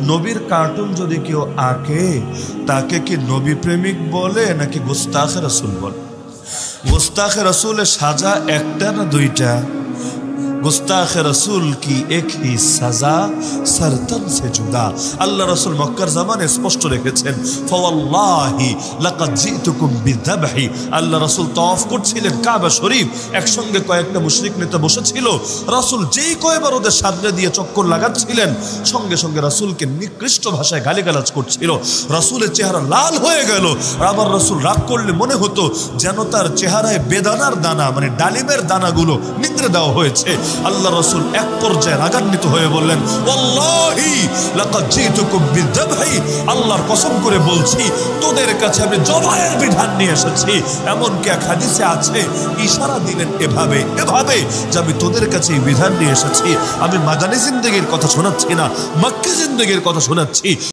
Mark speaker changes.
Speaker 1: নবীর কার্টুন যদি কেউ আঁকে তাকে কি নবী প্রেমিক বলে নাকি গুস্তাখে রাসূল বলে? गुस्ताखे रसूल साजा एक ना दुईटा? गुस्ताखे रसूल की एक ही सजा सरतन से जुदा। अल्लाह रसूल मक्कार ज़माने स्पष्ट रेखेছেন फवल्लाहि लक़द जितुकुम बिज़बहि। अल्लाह रसूल तवाफ করছিলেন কাবা শরীফ, একসঙ্গে কয়েকটা মুশরিক নেতা বসেছিল। রাসূল যেই কয়বার ওদের সামনে দিয়ে চক্কর লাগাচ্ছিলেন সঙ্গে সঙ্গে রাসূলকে নিকৃষ্ট ভাষায় গালিগালাজ করছিল। রাসূলের চেহারা লাল হয়ে গেল। আবার রাসূল রাগ করলে মনে হতো যেন তার চেহারায় বেদানার দানা মানে ডালিমের দানাগুলো নিংড়ে দেওয়া হয়েছে। আল্লাহ রাসূল এক পর্যায়ে রাগান্বিত হয়ে বললেন ওয়াল্লাহি লাকাদ জিতুকুম বিযবহি। আল্লাহর কসম করে বলছি তোদের কাছে আমি জবাইয়ের বিধান নিয়ে এসেছি। এমন কি এক হাদিসে আছে ইশারা দিলেন এভাবে এভাবে যে আমি তোদের কাছে এই বিধান নিয়ে এসেছি। আমি মাদানী জিন্দেগির কথা শোনাচ্ছি না, মক্কি জিন্দেগির কথা শোনাচ্ছি।